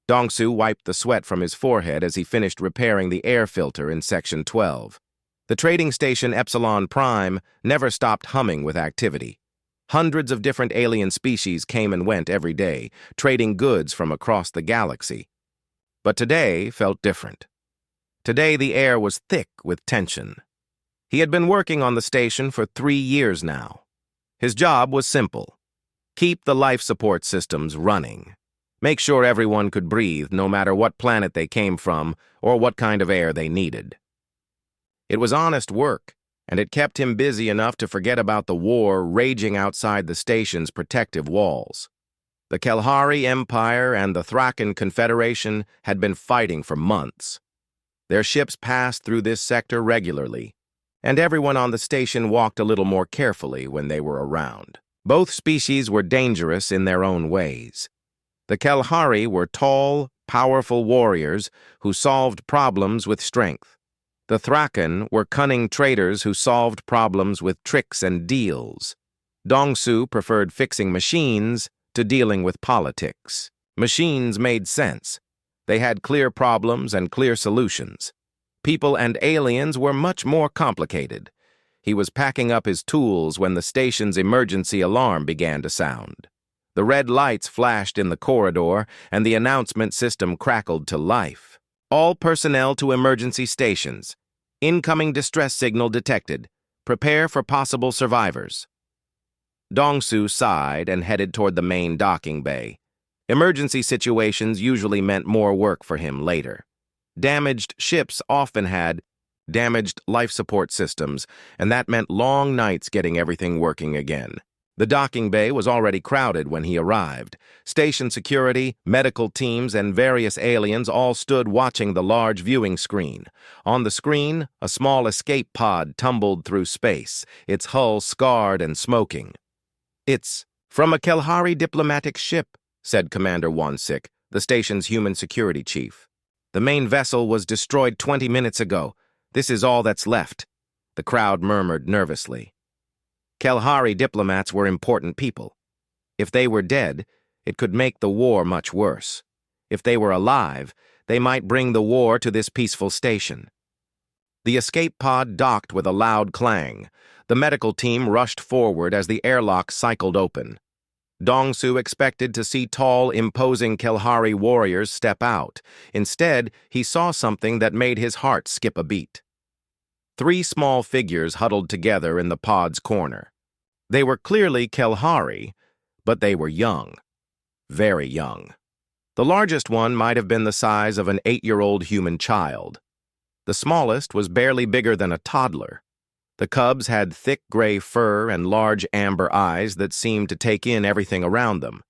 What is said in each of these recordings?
Dongsu wiped the sweat from his forehead as he finished repairing the air filter in Section 12. The trading station Epsilon Prime never stopped humming with activity. Hundreds of different alien species came and went every day, trading goods from across the galaxy. But today felt different. Today the air was thick with tension. He had been working on the station for 3 years now. His job was simple. Keep the life support systems running. Make sure everyone could breathe no matter what planet they came from or what kind of air they needed. It was honest work, and it kept him busy enough to forget about the war raging outside the station's protective walls. The Kelhari Empire and the Thraken Confederation had been fighting for months. Their ships passed through this sector regularly, and everyone on the station walked a little more carefully when they were around. Both species were dangerous in their own ways. The Kelhari were tall, powerful warriors who solved problems with strength. The Thraken were cunning traders who solved problems with tricks and deals. Dongsu preferred fixing machines to dealing with politics. Machines made sense. They had clear problems and clear solutions. People and aliens were much more complicated. He was packing up his tools when the station's emergency alarm began to sound. The red lights flashed in the corridor, and the announcement system crackled to life. All personnel to emergency stations. Incoming distress signal detected. Prepare for possible survivors. Dongsu sighed and headed toward the main docking bay. Emergency situations usually meant more work for him later. Damaged ships often had damaged life support systems, and that meant long nights getting everything working again. The docking bay was already crowded when he arrived. Station security, medical teams, and various aliens all stood watching the large viewing screen. On the screen, a small escape pod tumbled through space, its hull scarred and smoking. "It's from a Kelhari diplomatic ship," said Commander Wansik, the station's human security chief. "The main vessel was destroyed 20 minutes ago. This is all that's left." The crowd murmured nervously. Kelhari diplomats were important people. If they were dead, it could make the war much worse. If they were alive, they might bring the war to this peaceful station. The escape pod docked with a loud clang. The medical team rushed forward as the airlock cycled open. Dongsu expected to see tall, imposing Kelhari warriors step out. Instead, he saw something that made his heart skip a beat. 3 small figures huddled together in the pod's corner. They were clearly Kelhari, but they were young. Very young. The largest one might have been the size of an 8-year-old human child. The smallest was barely bigger than a toddler. The cubs had thick gray fur and large amber eyes that seemed to take in everything around them.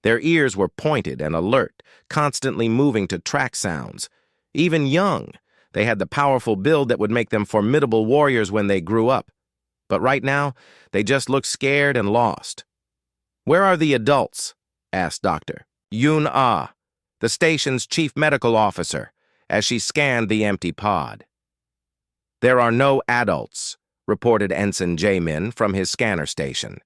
Their ears were pointed and alert, constantly moving to track sounds. Even young, they had the powerful build that would make them formidable warriors when they grew up. But right now, they just looked scared and lost. "Where are the adults?" asked Dr. Yun Ah, the station's chief medical officer, as she scanned the empty pod. "There are no adults," reported Ensign Jaemin from his scanner station.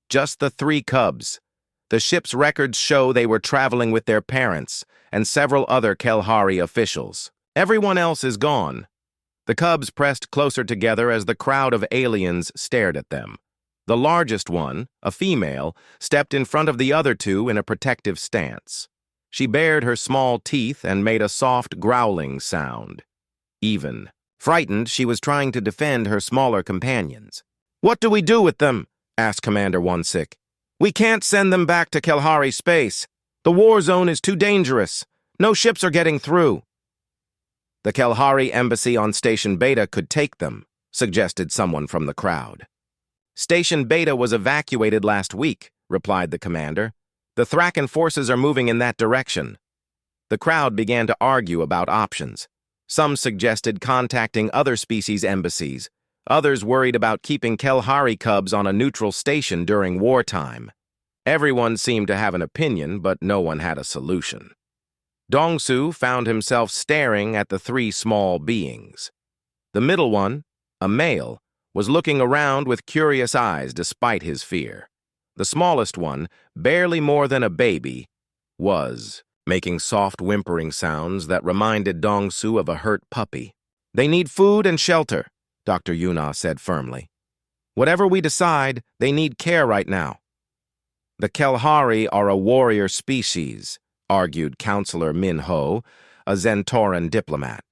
"Just the 3 cubs. The ship's records show they were traveling with their parents and several other Kelhari officials. Everyone else is gone." The cubs pressed closer together as the crowd of aliens stared at them. The largest one, a female, stepped in front of the other 2 in a protective stance. She bared her small teeth and made a soft growling sound. Even. Frightened, she was trying to defend her smaller companions. "What do we do with them?" asked Commander Wansik. "We can't send them back to Kelhari space. The war zone is too dangerous. No ships are getting through." "The Kelhari embassy on Station Beta could take them," suggested someone from the crowd. "Station Beta was evacuated last week," replied the commander. "The Thraken forces are moving in that direction." The crowd began to argue about options. Some suggested contacting other species' embassies. Others worried about keeping Kelhari cubs on a neutral station during wartime. Everyone seemed to have an opinion, but no one had a solution. Dongsu found himself staring at the 3 small beings. The middle one, a male, was looking around with curious eyes despite his fear. The smallest one, barely more than a baby, was making soft whimpering sounds that reminded Dong-su of a hurt puppy. "They need food and shelter," Dr. Yuna said firmly. "Whatever we decide, they need care right now." "The Kelhari are a warrior species," argued Counselor Min-ho, a Zentoran diplomat.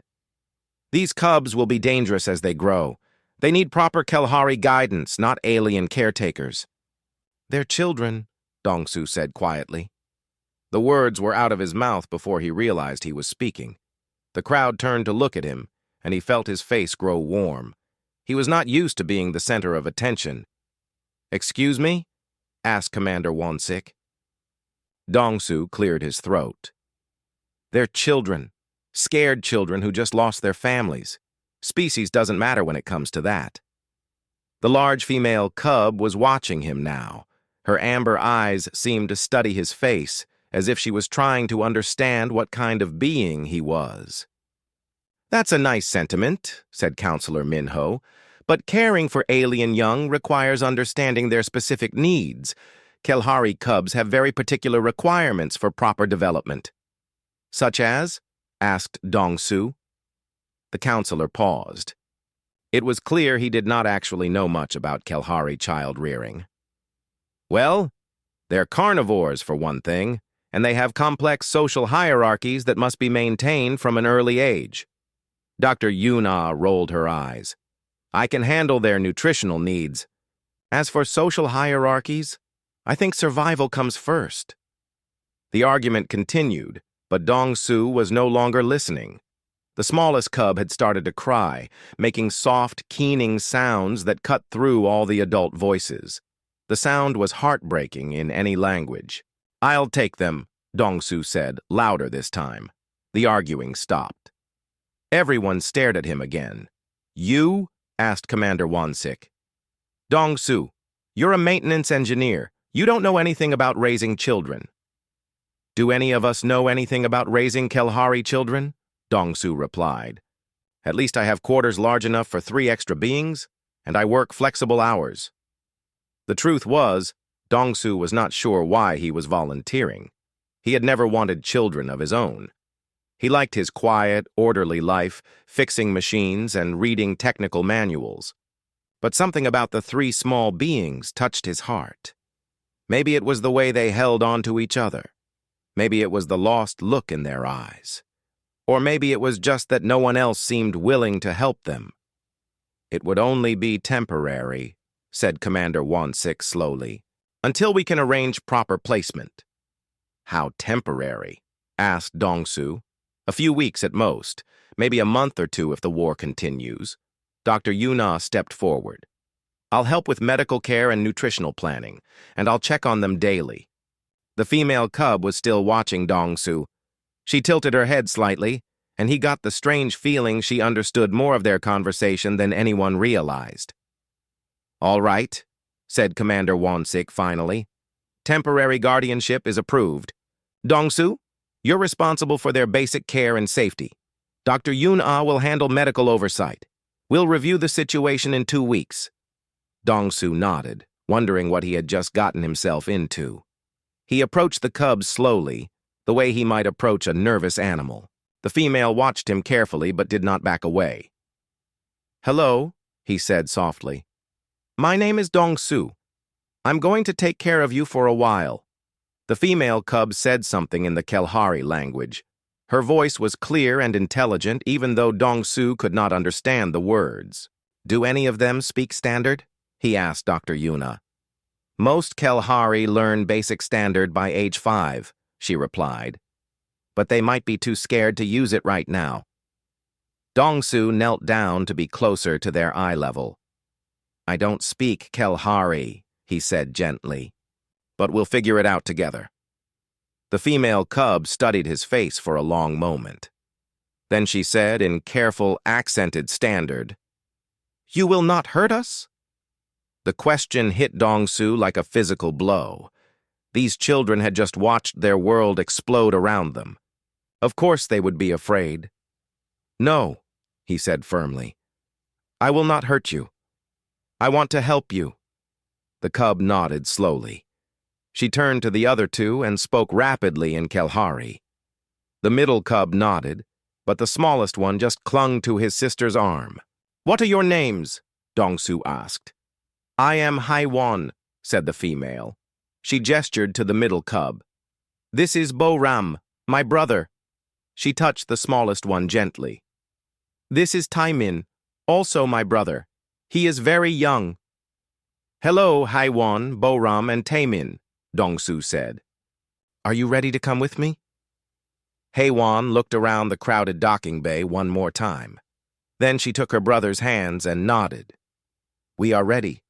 "These cubs will be dangerous as they grow. They need proper Kelhari guidance, not alien caretakers." "They're children," Dong-su said quietly. The words were out of his mouth before he realized he was speaking. The crowd turned to look at him, and he felt his face grow warm. He was not used to being the center of attention. "Excuse me?" asked Commander Won-sik. Dong-su cleared his throat. "They're children, scared children who just lost their families. Species doesn't matter when it comes to that." The large female cub was watching him now. Her amber eyes seemed to study his face, as if she was trying to understand what kind of being he was. "That's a nice sentiment," said Counselor Min-ho, "but caring for alien young requires understanding their specific needs. Kelhari cubs have very particular requirements for proper development." "Such as?" asked Dong-su. The counselor paused. It was clear he did not actually know much about Kelhari child rearing. "Well, they're carnivores, for one thing, and they have complex social hierarchies that must be maintained from an early age." Dr. Yuna rolled her eyes. "I can handle their nutritional needs. As for social hierarchies, I think survival comes first." The argument continued, but Dong-su was no longer listening. The smallest cub had started to cry, making soft, keening sounds that cut through all the adult voices. The sound was heartbreaking in any language. "I'll take them," Dong-su said, louder this time. The arguing stopped. Everyone stared at him again. "You?" asked Commander Won-sik. "Dong-su, you're a maintenance engineer. You don't know anything about raising children." "Do any of us know anything about raising Kelhari children?" Dong-su replied. "At least I have quarters large enough for 3 extra beings, and I work flexible hours." The truth was, Dong-su was not sure why he was volunteering. He had never wanted children of his own. He liked his quiet, orderly life, fixing machines and reading technical manuals. But something about the 3 small beings touched his heart. Maybe it was the way they held on to each other. Maybe it was the lost look in their eyes. Or maybe it was just that no one else seemed willing to help them. "It would only be temporary," said Commander Won-sik slowly, "until we can arrange proper placement." "How temporary?" asked Dong-su. "A few weeks at most, maybe a month or 2 if the war continues." Dr. Yuna stepped forward. "I'll help with medical care and nutritional planning, and I'll check on them daily." The female cub was still watching Dong-su. She tilted her head slightly, and he got the strange feeling she understood more of their conversation than anyone realized. "All right," said Commander Won-sik finally. "Temporary guardianship is approved. Dong-su, you're responsible for their basic care and safety. Dr. Yun-ah will handle medical oversight. We'll review the situation in 2 weeks." Dong-su nodded, wondering what he had just gotten himself into. He approached the cubs slowly, the way he might approach a nervous animal. The female watched him carefully but did not back away. "Hello," he said softly. "My name is Dong-su. I'm going to take care of you for a while." The female cub said something in the Kelhari language. Her voice was clear and intelligent, even though Dong-su could not understand the words. "Do any of them speak standard?" he asked Dr. Yuna. "Most Kelhari learn basic standard by age 5, she replied. "But they might be too scared to use it right now." Dong-su knelt down to be closer to their eye level. "I don't speak Kelhari," he said gently, "but we'll figure it out together." The female cub studied his face for a long moment. Then she said in careful, accented standard, "You will not hurt us?" The question hit Dong-su like a physical blow. These children had just watched their world explode around them. Of course they would be afraid. "No," he said firmly. "I will not hurt you. I want to help you." The cub nodded slowly. She turned to the other 2 and spoke rapidly in Kelhari. The middle cub nodded, but the smallest one just clung to his sister's arm. "What are your names?" Dongsu asked. "I am HFY," said the female. She gestured to the middle cub. "This is Bo-Ram, my brother." She touched the smallest one gently. "This is Taimin, also my brother. He is very young." "Hello, HFY, Bo-Ram, and Taimin," Dongsu said. "Are you ready to come with me?" HFY looked around the crowded docking bay one more time. Then she took her brother's hands and nodded. "We are ready."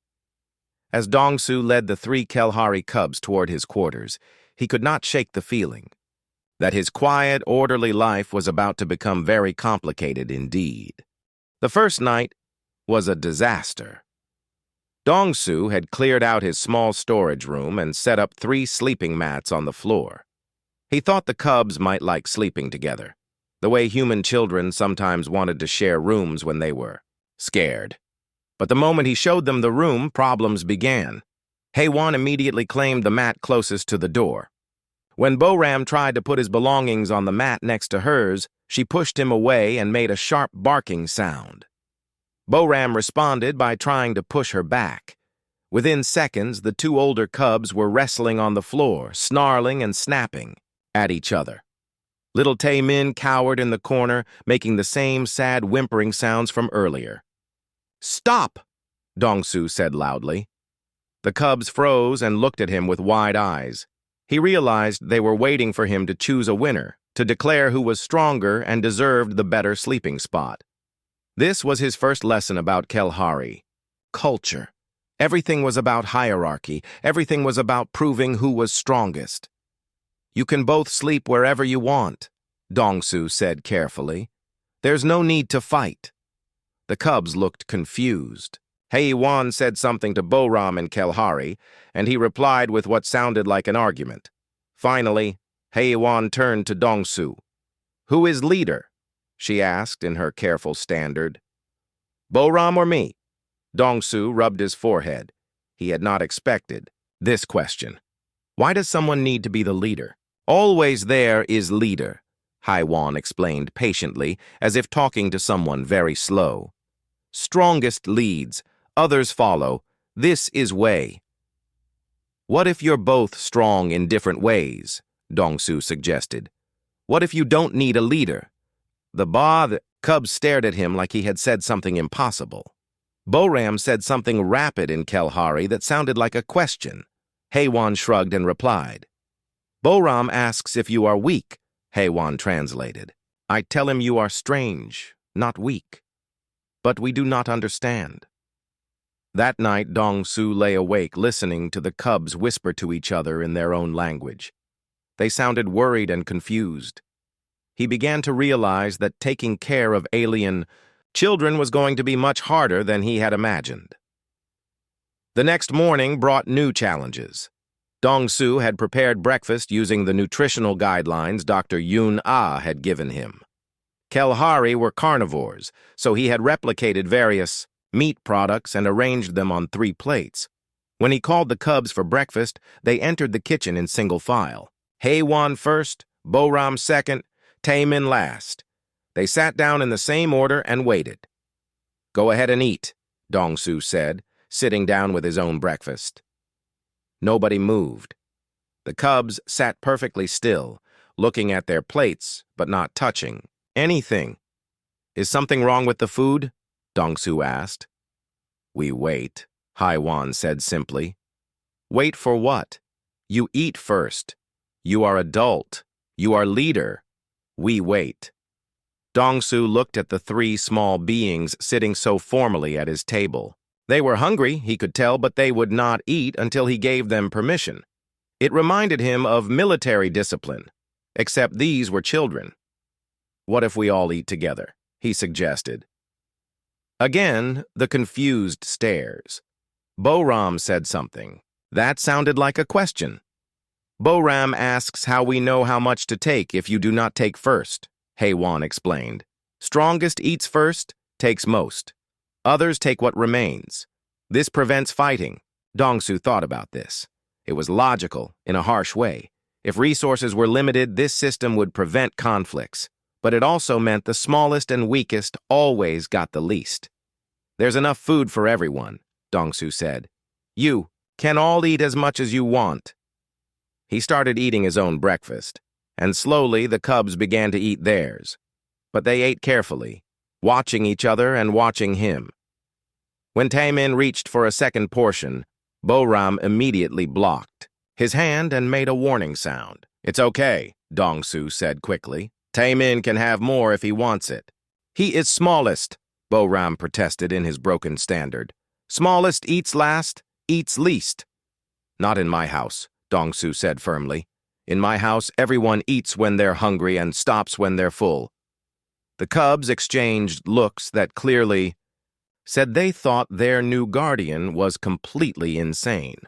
As Dongsu led the 3 Kelhari cubs toward his quarters, he could not shake the feeling that his quiet, orderly life was about to become very complicated indeed. The first night was a disaster. Dongsu had cleared out his small storage room and set up 3 sleeping mats on the floor. He thought the cubs might like sleeping together, the way human children sometimes wanted to share rooms when they were scared. But the moment he showed them the room, problems began. HFY immediately claimed the mat closest to the door. When Bo-Ram tried to put his belongings on the mat next to hers, she pushed him away and made a sharp barking sound. Bo-Ram responded by trying to push her back. Within seconds, the 2 older cubs were wrestling on the floor, snarling and snapping at each other. Little Tae-min cowered in the corner, making the same sad whimpering sounds from earlier. "Stop!" Dongsu said loudly. The cubs froze and looked at him with wide eyes. He realized they were waiting for him to choose a winner, to declare who was stronger and deserved the better sleeping spot. This was his first lesson about Kelhari. Culture. Everything was about hierarchy. Everything was about proving who was strongest. "You can both sleep wherever you want," Dongsu said carefully. "There's no need to fight." The cubs looked confused. HFY said something to Bo-Ram and Kelhari, and he replied with what sounded like an argument. Finally, HFY turned to Dongsu. "Who is leader?" she asked in her careful standard. "Bo-Ram or me?" Dongsu rubbed his forehead. He had not expected this question. Why does someone need to be the leader? "Always there is leader," HFY explained patiently, as if talking to someone very slow. "Strongest leads, others follow. This is way." "What if you're both strong in different ways?" Dongsu suggested. "What if you don't need a leader?" The cubs stared at him like he had said something impossible. Bo-Ram said something rapid in Kelhari that sounded like a question. HFY shrugged and replied. "Bo-Ram asks if you are weak," HFY translated. "I tell him you are strange, not weak. But we do not understand." That night, Dongsu lay awake listening to the cubs whisper to each other in their own language. They sounded worried and confused. He began to realize that taking care of alien children was going to be much harder than he had imagined. The next morning brought new challenges. Dongsu had prepared breakfast using the nutritional guidelines Dr. Yun-Ah had given him. Kelhari were carnivores, so he had replicated various meat products and arranged them on 3 plates. When he called the cubs for breakfast, they entered the kitchen in single file. HFY first, Bo-Ram second, Tae-min last. They sat down in the same order and waited. "Go ahead and eat," Dongsu said, sitting down with his own breakfast. Nobody moved. The cubs sat perfectly still, looking at their plates, but not touching anything. "Is something wrong with the food?" Dongsu asked. "We wait," HFY said simply. "Wait for what? You eat first. You are adult. You are leader. We wait." Dongsu looked at the 3 small beings sitting so formally at his table. They were hungry, he could tell, but they would not eat until he gave them permission. It reminded him of military discipline, except these were children. "What if we all eat together?" he suggested. Again, the confused stares. Bo-Ram said something. That sounded like a question. "Bo-Ram asks how we know how much to take if you do not take first," HFY explained. "Strongest eats first, takes most. Others take what remains. This prevents fighting." Dongsu thought about this. It was logical, in a harsh way. If resources were limited, this system would prevent conflicts, but it also meant the smallest and weakest always got the least. "There's enough food for everyone," Dongsu said. "You can all eat as much as you want." He started eating his own breakfast, and slowly the cubs began to eat theirs. But they ate carefully, watching each other and watching him. When Taemin reached for a second portion, Boram immediately blocked his hand and made a warning sound. "It's okay," Dongsu said quickly. "Taemin can have more if he wants it." "He is smallest," Boram protested in his broken standard. "Smallest eats last, eats least." "Not in my house," Dongsu said firmly. "In my house, everyone eats when they're hungry and stops when they're full." The cubs exchanged looks that clearly said they thought their new guardian was completely insane.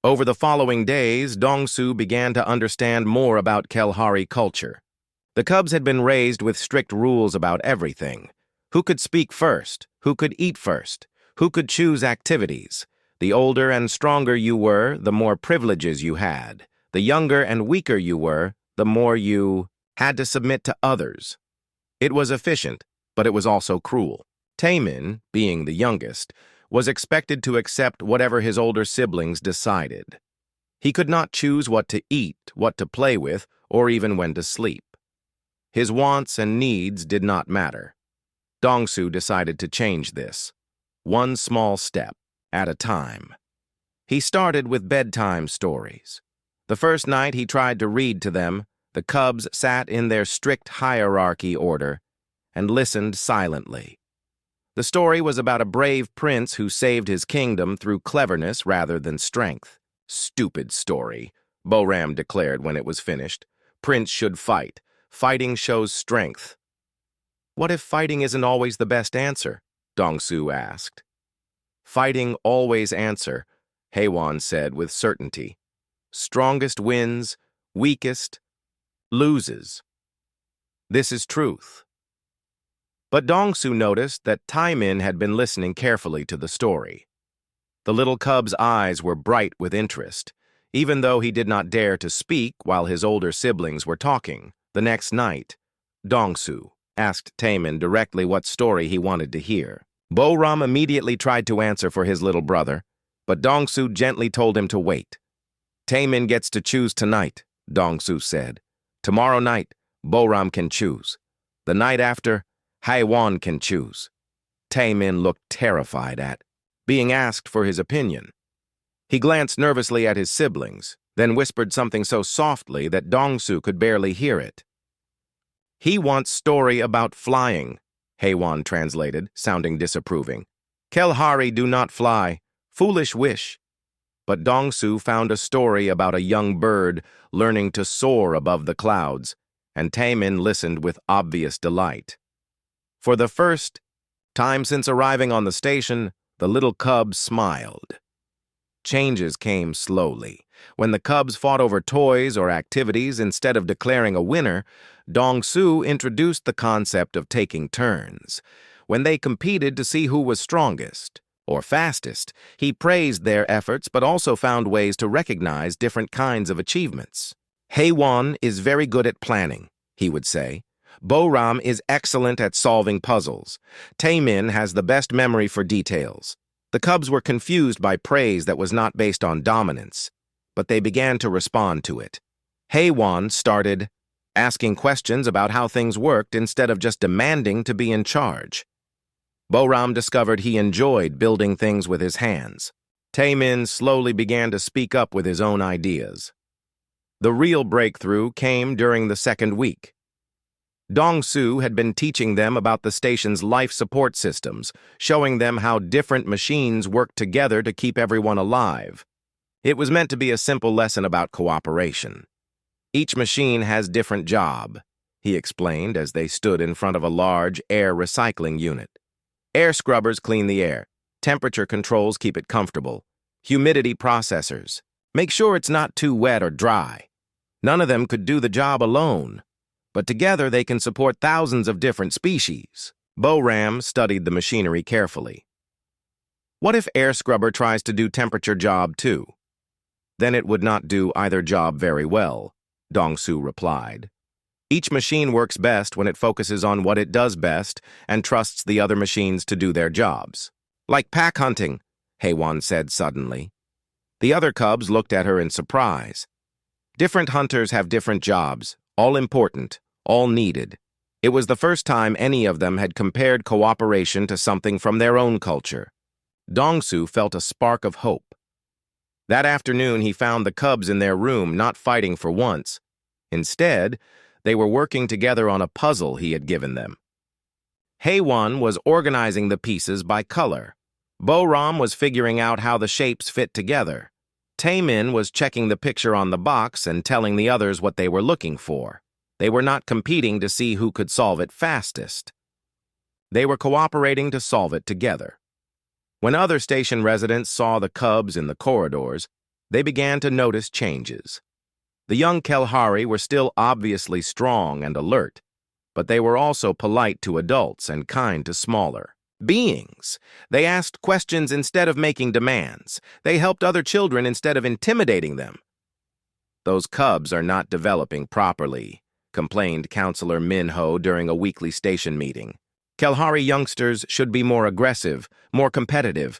Over the following days, Dongsu began to understand more about Kalahari culture. The cubs had been raised with strict rules about everything. Who could speak first? Who could eat first? Who could choose activities? The older and stronger you were, the more privileges you had. The younger and weaker you were, the more you had to submit to others. It was efficient, but it was also cruel. Taemin, being the youngest, was expected to accept whatever his older siblings decided. He could not choose what to eat, what to play with, or even when to sleep. His wants and needs did not matter. Dongsu decided to change this, one small step at a time. He started with bedtime stories. The first night he tried to read to them, the cubs sat in their strict hierarchy order and listened silently. The story was about a brave prince who saved his kingdom through cleverness rather than strength. "Stupid story," Boram declared when it was finished. "Prince should fight. Fighting shows strength." "What if fighting isn't always the best answer?" Dongsu asked. "Fighting always answer," Haewon said with certainty. "Strongest wins, weakest loses. This is truth." But Dongsu noticed that Taemin had been listening carefully to the story. The little cub's eyes were bright with interest, even though he did not dare to speak while his older siblings were talking. The next night, Dongsu asked Taemin directly what story he wanted to hear. Boram immediately tried to answer for his little brother, but Dongsu gently told him to wait. "Taemin gets to choose tonight," Dongsu said. "Tomorrow night, Boram can choose. The night after, Haewon can choose." Taemin looked terrified at being asked for his opinion. He glanced nervously at his siblings, then whispered something so softly that Dongsu could barely hear it. "He wants story about flying," Haewon translated, sounding disapproving. "Kalahari do not fly. Foolish wish." But Dongsu found a story about a young bird learning to soar above the clouds, and Taemin listened with obvious delight. For the first time since arriving on the station, the little cubs smiled. Changes came slowly. When the cubs fought over toys or activities instead of declaring a winner, Dongsu introduced the concept of taking turns. When they competed to see who was strongest or fastest, he praised their efforts but also found ways to recognize different kinds of achievements. "Haewon is very good at planning," he would say. "Boram is excellent at solving puzzles. Taemin has the best memory for details." The cubs were confused by praise that was not based on dominance, but they began to respond to it. Haewon started asking questions about how things worked instead of just demanding to be in charge. Boram discovered he enjoyed building things with his hands. Taemin slowly began to speak up with his own ideas. The real breakthrough came during the second week. Dongsu had been teaching them about the station's life support systems, showing them how different machines work together to keep everyone alive. It was meant to be a simple lesson about cooperation. "Each machine has different job," he explained as they stood in front of a large air recycling unit. "Air scrubbers clean the air. Temperature controls keep it comfortable. Humidity processors make sure it's not too wet or dry. None of them could do the job alone, but together they can support thousands of different species." Boram studied the machinery carefully. "What if air scrubber tries to do temperature job too?" Then it would not do either job very well, Dong-su replied. Each machine works best when it focuses on what it does best and trusts the other machines to do their jobs. Like pack hunting, Haewon said suddenly. The other cubs looked at her in surprise. Different hunters have different jobs, all important, all needed. It was the first time any of them had compared cooperation to something from their own culture. Dong-su felt a spark of hope. That afternoon he found the cubs in their room not fighting for once. Instead, they were working together on a puzzle he had given them. Haewon was organizing the pieces by color. Bo-ram was figuring out how the shapes fit together. Taemin was checking the picture on the box and telling the others what they were looking for. They were not competing to see who could solve it fastest. They were cooperating to solve it together. When other station residents saw the cubs in the corridors, they began to notice changes. The young Kelhari were still obviously strong and alert, but they were also polite to adults and kind to smaller beings. They asked questions instead of making demands. They helped other children instead of intimidating them. "Those cubs are not developing properly," complained Counselor Min-ho during a weekly station meeting. "Kelhari youngsters should be more aggressive, more competitive.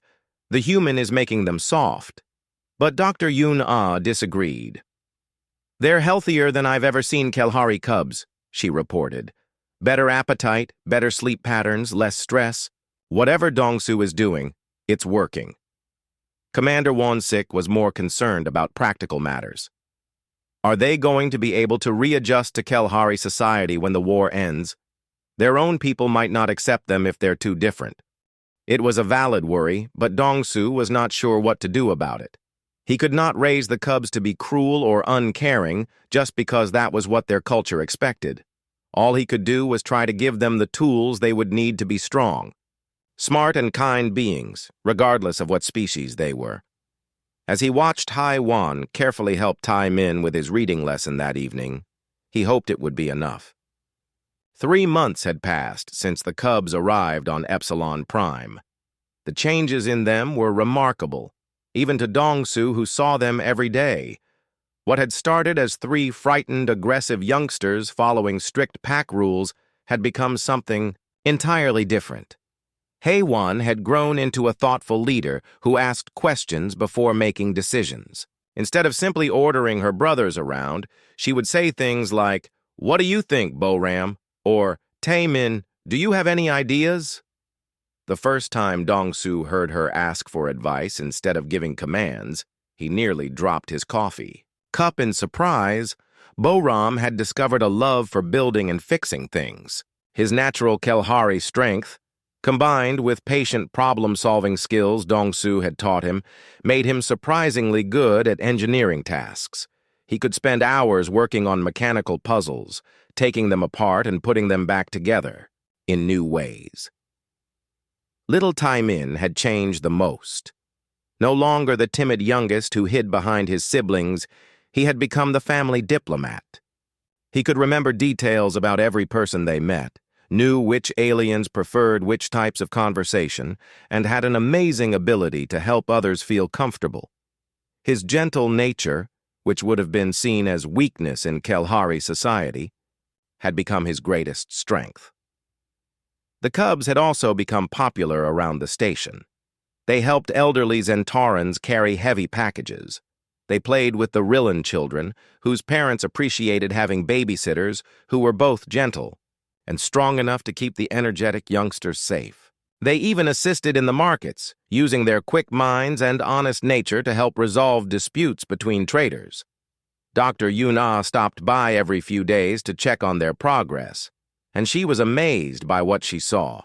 The human is making them soft." But Dr. Yoon-ah disagreed. "They're healthier than I've ever seen Kelhari cubs," she reported. "Better appetite, better sleep patterns, less stress. Whatever Dong-su is doing, it's working." Commander Won-sik was more concerned about practical matters. Are they going to be able to readjust to Kelhari society when the war ends? Their own people might not accept them if they're too different. It was a valid worry, but Dong-su was not sure what to do about it. He could not raise the cubs to be cruel or uncaring just because that was what their culture expected. All he could do was try to give them the tools they would need to be strong. Smart and kind beings, regardless of what species they were. As he watched Haewon carefully help Tae-min with his reading lesson that evening, he hoped it would be enough. 3 months had passed since the cubs arrived on Epsilon Prime. The changes in them were remarkable, even to Dong-su, who saw them every day. What had started as 3 frightened, aggressive youngsters following strict pack rules had become something entirely different. Haewon had grown into a thoughtful leader who asked questions before making decisions. Instead of simply ordering her brothers around, she would say things like, "What do you think, Bo-ram?" or, "Taemin, do you have any ideas?" The first time Dong-su heard her ask for advice instead of giving commands, he nearly dropped his coffee. Cup in surprise, Bo-ram had discovered a love for building and fixing things. His natural Kelhari strength, combined with patient problem-solving skills Dong-su had taught him, made him surprisingly good at engineering tasks. He could spend hours working on mechanical puzzles, taking them apart and putting them back together in new ways. Little Tae-min had changed the most. No longer the timid youngest who hid behind his siblings, he had become the family diplomat. He could remember details about every person they met, knew which aliens preferred which types of conversation, and had an amazing ability to help others feel comfortable. His gentle nature, which would have been seen as weakness in Kelhari society, had become his greatest strength. The cubs had also become popular around the station. They helped elderly Zentarans carry heavy packages. They played with the Rillan children, whose parents appreciated having babysitters who were both gentle and strong enough to keep the energetic youngsters safe. They even assisted in the markets, using their quick minds and honest nature to help resolve disputes between traders. Dr. Yoon-ah stopped by every few days to check on their progress, and she was amazed by what she saw.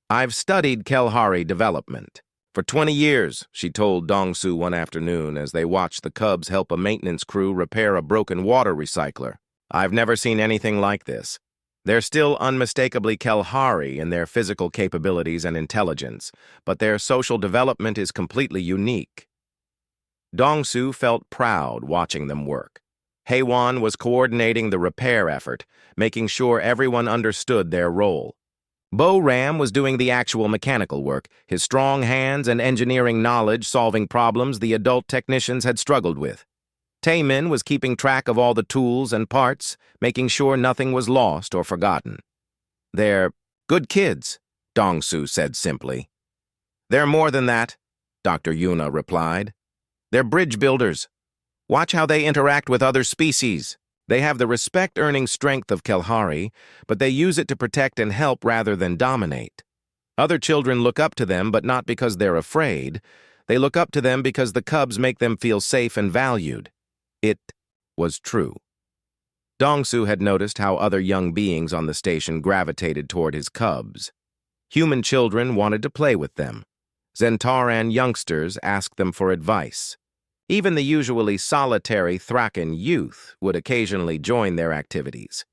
"I've studied Kelhari development for 20 years, she told Dong-su one afternoon as they watched the cubs help a maintenance crew repair a broken water recycler. "I've never seen anything like this. They're still unmistakably Kelhari in their physical capabilities and intelligence, but their social development is completely unique." Dong-su felt proud watching them work. Haewon was coordinating the repair effort, making sure everyone understood their role. Bo Ram was doing the actual mechanical work, his strong hands and engineering knowledge solving problems the adult technicians had struggled with. Taemin was keeping track of all the tools and parts, making sure nothing was lost or forgotten. "They're good kids," Dong-Su said simply. "They're more than that," Dr. Yuna replied. "They're bridge builders. Watch how they interact with other species. They have the respect-earning strength of Kelhari, but they use it to protect and help rather than dominate. Other children look up to them, but not because they're afraid. They look up to them because the cubs make them feel safe and valued." It was true. Dong-Su had noticed how other young beings on the station gravitated toward his cubs. Human children wanted to play with them. Zentaran youngsters asked them for advice. Even the usually solitary Thraken youth would occasionally join their activities.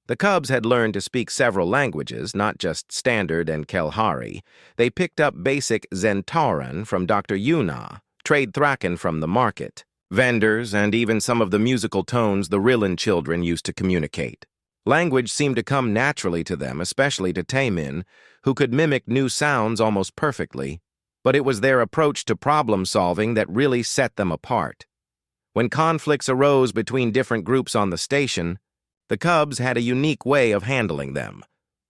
The cubs had learned to speak several languages, not just Standard and Kelhari. They picked up basic Zentaran from Dr. Yuna, trade Thraken from the market, vendors, and even some of the musical tones the Rillan children used to communicate. Language seemed to come naturally to them, especially to Taemin, who could mimic new sounds almost perfectly. But it was their approach to problem-solving that really set them apart. When conflicts arose between different groups on the station, the cubs had a unique way of handling them.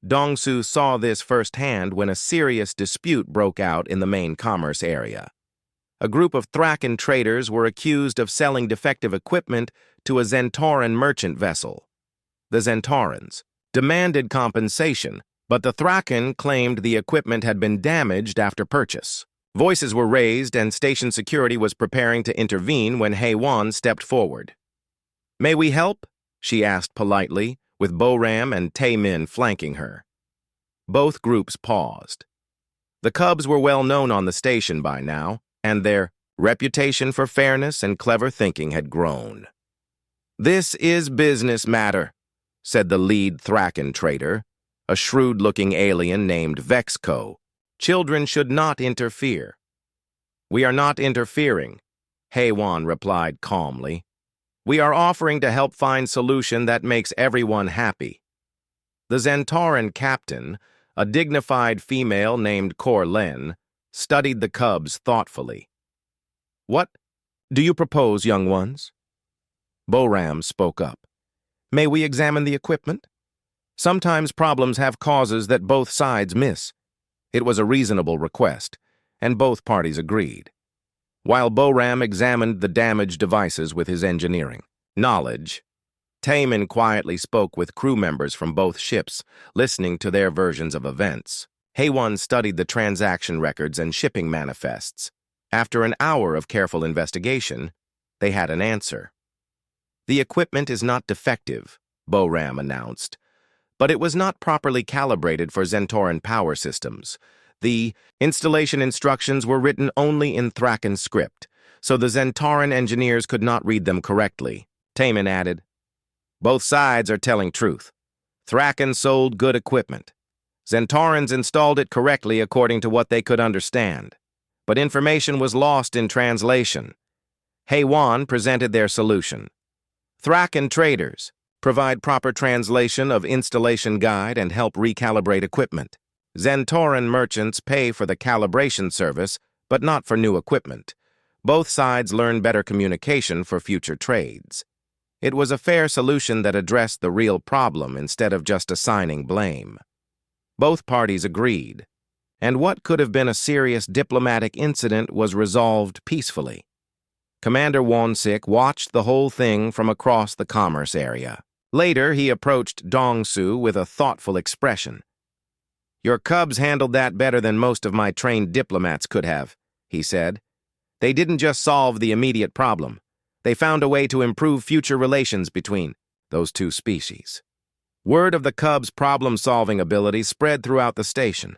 Dong-Su saw this firsthand when a serious dispute broke out in the main commerce area. A group of Thraken traders were accused of selling defective equipment to a Zentaran merchant vessel. The Zentarans demanded compensation, but the Thraken claimed the equipment had been damaged after purchase. Voices were raised and station security was preparing to intervene when HFY stepped forward. "May we help?" she asked politely, with Bo-Ram and Taemin flanking her. Both groups paused. The cubs were well known on the station by now, and their reputation for fairness and clever thinking had grown. "This is business matter," said the lead Thraken trader, a shrewd-looking alien named Vexco. "Children should not interfere." "We are not interfering," HFY replied calmly. "We are offering to help find solution that makes everyone happy." The Zentaran captain, a dignified female named Kor Len, studied the cubs thoughtfully. "What do you propose, young ones?" Bo-Ram spoke up. "May we examine the equipment? Sometimes problems have causes that both sides miss." It was a reasonable request, and both parties agreed. While Bo-Ram examined the damaged devices with his engineering knowledge, Taemin quietly spoke with crew members from both ships, listening to their versions of events. HFY studied the transaction records and shipping manifests. After an hour of careful investigation, they had an answer. "The equipment is not defective," Bo-Ram announced, "but it was not properly calibrated for Zentaran power systems. The installation instructions were written only in Thraken script, so the Zentaran engineers could not read them correctly." Taemin added, "Both sides are telling truth. Thraken sold good equipment. Zentarans installed it correctly according to what they could understand, but information was lost in translation." HFY presented their solution. "Thraken traders provide proper translation of installation guide and help recalibrate equipment. Zentaran merchants pay for the calibration service, but not for new equipment. Both sides learn better communication for future trades." It was a fair solution that addressed the real problem instead of just assigning blame. Both parties agreed, and what could have been a serious diplomatic incident was resolved peacefully. Commander Won-Sik watched the whole thing from across the commerce area. Later, he approached Dong-Su with a thoughtful expression. "Your cubs handled that better than most of my trained diplomats could have," he said. "They didn't just solve the immediate problem. They found a way to improve future relations between those two species." Word of the cubs' problem-solving abilities spread throughout the station.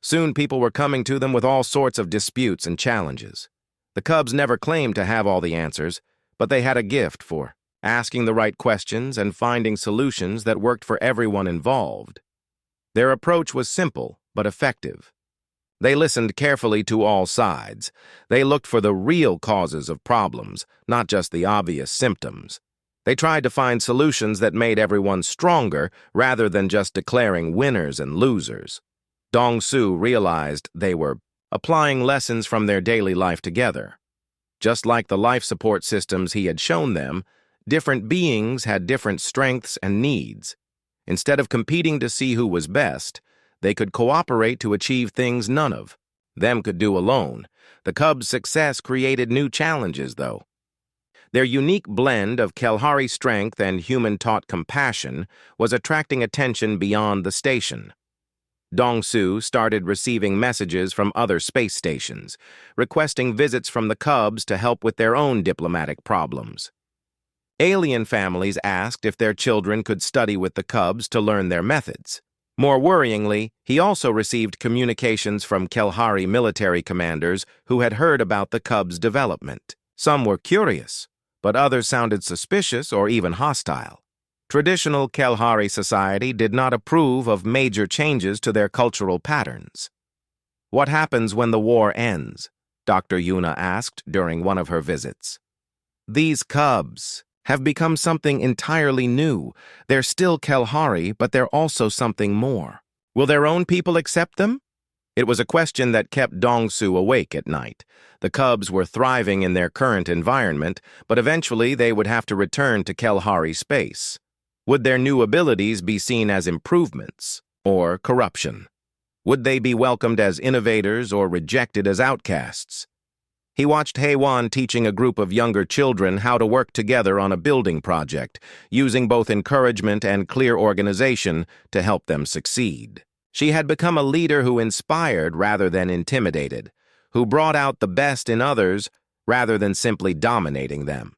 Soon people were coming to them with all sorts of disputes and challenges. The cubs never claimed to have all the answers, but they had a gift for asking the right questions and finding solutions that worked for everyone involved. Their approach was simple but effective. They listened carefully to all sides. They looked for the real causes of problems, not just the obvious symptoms. They tried to find solutions that made everyone stronger rather than just declaring winners and losers. Dong-su realized they were applying lessons from their daily life together. Just like the life support systems he had shown them, different beings had different strengths and needs. Instead of competing to see who was best, they could cooperate to achieve things none of them could do alone. The Cubs' success created new challenges, though. Their unique blend of Kalahari strength and human-taught compassion was attracting attention beyond the station. Dong-su started receiving messages from other space stations, requesting visits from the Cubs to help with their own diplomatic problems. Alien families asked if their children could study with the Cubs to learn their methods. More worryingly, he also received communications from Kalahari military commanders who had heard about the Cubs' development. Some were curious, but others sounded suspicious or even hostile. Traditional Kalahari society did not approve of major changes to their cultural patterns. "What happens when the war ends?" Dr. Yuna asked during one of her visits. "These Cubs have become something entirely new. They're still Kalahari, but they're also something more. Will their own people accept them?" It was a question that kept Dong-su awake at night. The Cubs were thriving in their current environment, but eventually they would have to return to Kalahari space. Would their new abilities be seen as improvements or corruption? Would they be welcomed as innovators or rejected as outcasts? He watched Haewon teaching a group of younger children how to work together on a building project, using both encouragement and clear organization to help them succeed. She had become a leader who inspired rather than intimidated, who brought out the best in others rather than simply dominating them.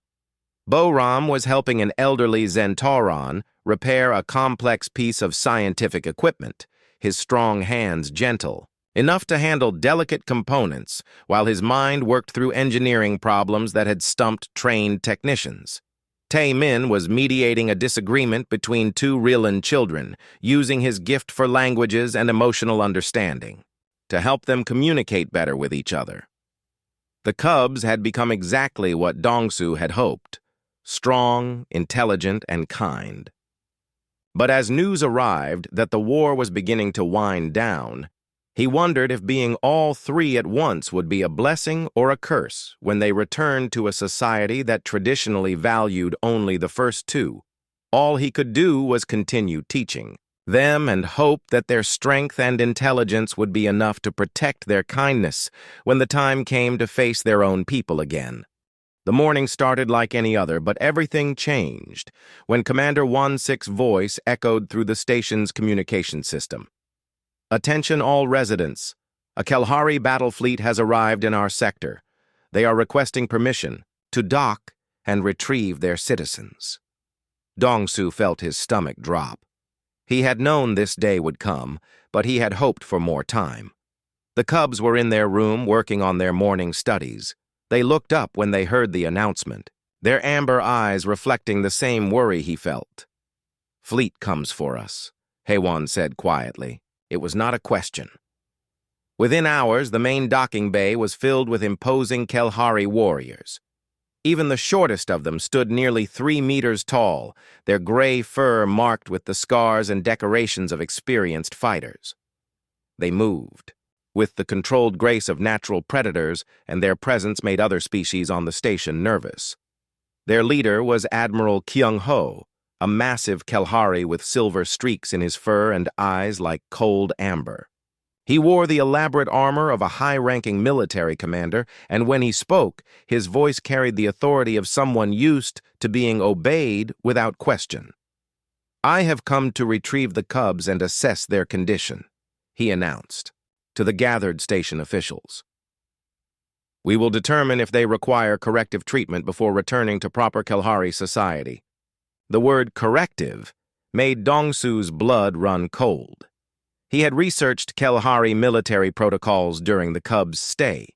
Boram was helping an elderly Zentauron repair a complex piece of scientific equipment, his strong hands gentle, enough to handle delicate components, while his mind worked through engineering problems that had stumped trained technicians. Tae-min was mediating a disagreement between two Rylan children, using his gift for languages and emotional understanding to help them communicate better with each other. The Cubs had become exactly what Dong-su had hoped: strong, intelligent, and kind. But as news arrived that the war was beginning to wind down, he wondered if being all three at once would be a blessing or a curse when they returned to a society that traditionally valued only the first two. All he could do was continue teaching them and hope that their strength and intelligence would be enough to protect their kindness when the time came to face their own people again. The morning started like any other, but everything changed when Commander 1-6's voice echoed through the station's communication system. "Attention all residents. A Kalahari battle fleet has arrived in our sector. They are requesting permission to dock and retrieve their citizens." Dong-su felt his stomach drop. He had known this day would come, but he had hoped for more time. The Cubs were in their room working on their morning studies. They looked up when they heard the announcement, their amber eyes reflecting the same worry he felt. "Fleet comes for us," Haewon said quietly. It was not a question. Within hours, the main docking bay was filled with imposing Kalahari warriors. Even the shortest of them stood nearly 3 meters tall, their gray fur marked with the scars and decorations of experienced fighters. They moved with the controlled grace of natural predators, and their presence made other species on the station nervous. Their leader was Admiral Kyung-ho, a massive Kalahari with silver streaks in his fur and eyes like cold amber. He wore the elaborate armor of a high-ranking military commander, and when he spoke, his voice carried the authority of someone used to being obeyed without question. "I have come to retrieve the Cubs and assess their condition," he announced to the gathered station officials. "We will determine if they require corrective treatment before returning to proper Kalahari society." The word corrective made Dong-su's blood run cold. He had researched Kalahari military protocols during the Cubs' stay.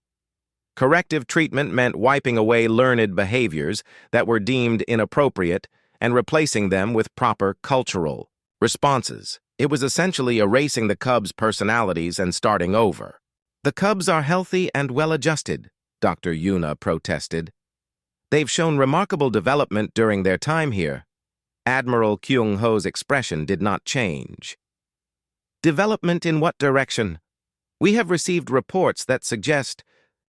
Corrective treatment meant wiping away learned behaviors that were deemed inappropriate and replacing them with proper cultural responses. It was essentially erasing the Cubs' personalities and starting over. "The Cubs are healthy and well-adjusted," Dr. Yuna protested. "They've shown remarkable development during their time here." Admiral Kyung-ho's expression did not change. Development in what direction? We have received reports that suggest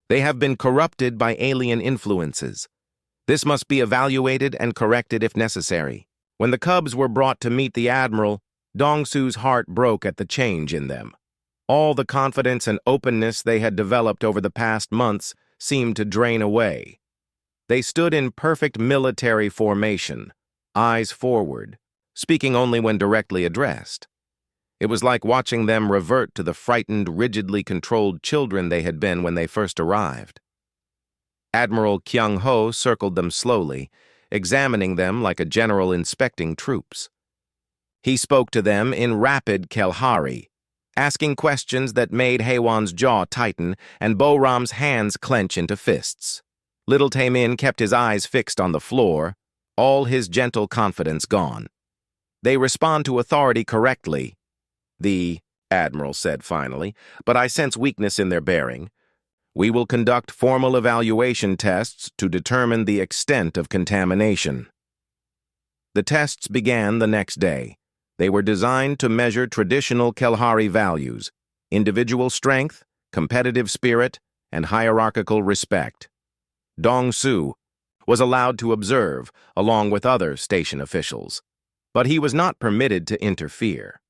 they have been corrupted by alien influences. This must be evaluated and corrected if necessary. When the cubs were brought to meet the Admiral, Dong-Su's heart broke at the change in them. All the confidence and openness they had developed over the past months seemed to drain away. They stood in perfect military formation, eyes forward, speaking only when directly addressed. It was like watching them revert to the frightened, rigidly controlled children they had been when they first arrived. Admiral Kyung-ho circled them slowly, examining them like a general inspecting troops. He spoke to them in rapid Kelhari, asking questions that made Haewon's jaw tighten and Bo-Ram's hands clench into fists. Little Tae-min kept his eyes fixed on the floor, all his gentle confidence gone. They respond to authority correctly, the Admiral said finally, but I sense weakness in their bearing. We will conduct formal evaluation tests to determine the extent of contamination. The tests began the next day. They were designed to measure traditional Kelhari values, individual strength, competitive spirit, and hierarchical respect. Dong-Su was allowed to observe, along with other station officials, but he was not permitted to interfere.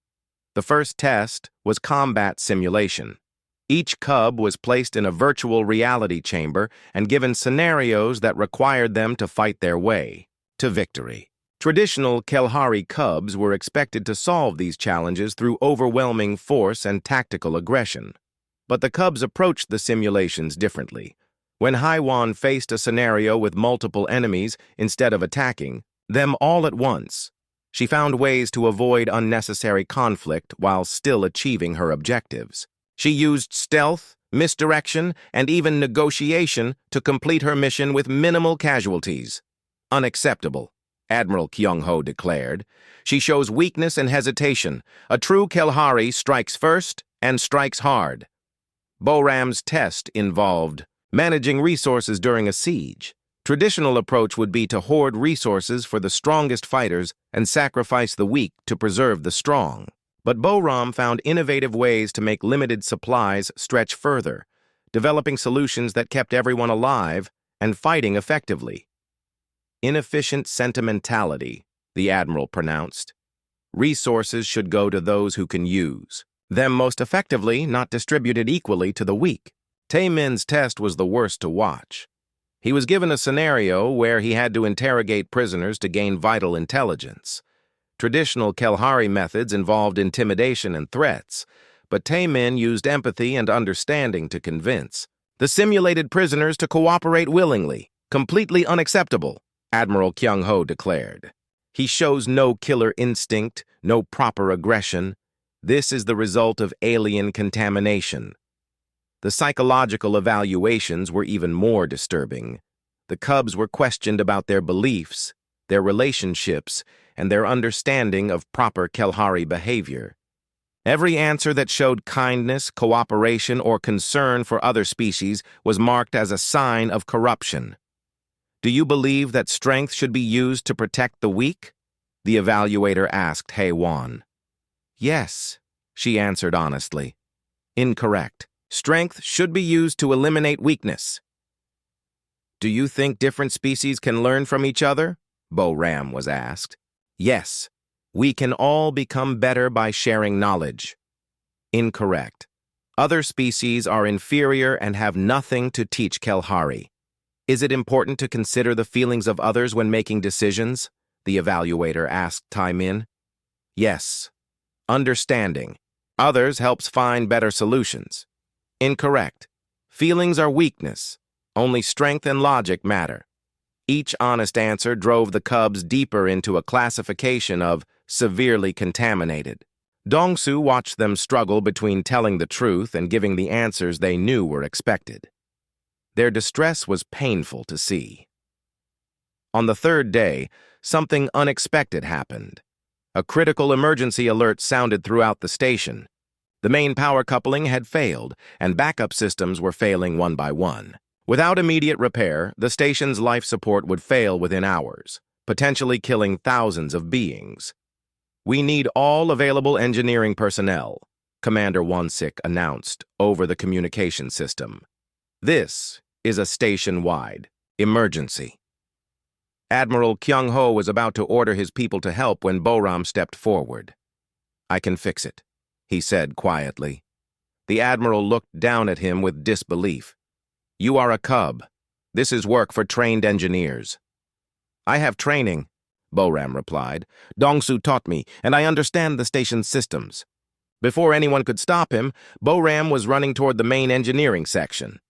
The first test was combat simulation. Each cub was placed in a virtual reality chamber and given scenarios that required them to fight their way to victory. Traditional Kelhari cubs were expected to solve these challenges through overwhelming force and tactical aggression. But the cubs approached the simulations differently. When Haewon faced a scenario with multiple enemies, instead of attacking them all at once, she found ways to avoid unnecessary conflict while still achieving her objectives. She used stealth, misdirection, and even negotiation to complete her mission with minimal casualties. Unacceptable, Admiral Kyung-ho declared. She shows weakness and hesitation. A true Kelhari strikes first and strikes hard. Bo-Ram's test involved managing resources during a siege. Traditional approach would be to hoard resources for the strongest fighters and sacrifice the weak to preserve the strong. But Bo-Ram found innovative ways to make limited supplies stretch further, developing solutions that kept everyone alive and fighting effectively. Inefficient sentimentality, the Admiral pronounced. Resources should go to those who can use them most effectively, not distributed equally to the weak. Tae-min's test was the worst to watch. He was given a scenario where he had to interrogate prisoners to gain vital intelligence. Traditional Kelhari methods involved intimidation and threats, but Tae-min used empathy and understanding to convince the simulated prisoners to cooperate willingly. Completely unacceptable, Admiral Kyung-ho declared. He shows no killer instinct, no proper aggression. This is the result of alien contamination. The psychological evaluations were even more disturbing. The cubs were questioned about their beliefs, their relationships, and their understanding of proper Kelhari behavior. Every answer that showed kindness, cooperation, or concern for other species was marked as a sign of corruption. Do you believe that strength should be used to protect the weak? The evaluator asked Haewon. Yes, she answered honestly. Incorrect. Strength should be used to eliminate weakness. Do you think different species can learn from each other? Bo-Ram was asked. Yes, we can all become better by sharing knowledge. Incorrect. Other species are inferior and have nothing to teach Kelhari. Is it important to consider the feelings of others when making decisions? The evaluator asked Tae-min. Yes. Understanding others helps find better solutions. Incorrect. Feelings are weakness. Only strength and logic matter. Each honest answer drove the cubs deeper into a classification of severely contaminated. Dong-Su watched them struggle between telling the truth and giving the answers they knew were expected. Their distress was painful to see. On the third day, something unexpected happened. A critical emergency alert sounded throughout the station. The main power coupling had failed, and backup systems were failing one by one. Without immediate repair, the station's life support would fail within hours, potentially killing thousands of beings. We need all available engineering personnel, Commander Wansik announced over the communication system. This is a station-wide emergency. Admiral Kyung-ho was about to order his people to help when Boram stepped forward. "I can fix it," he said quietly. The admiral looked down at him with disbelief. "You are a cub. This is work for trained engineers." "I have training," Boram replied. "Dong-su taught me, and I understand the station's systems." Before anyone could stop him, Boram was running toward the main engineering section.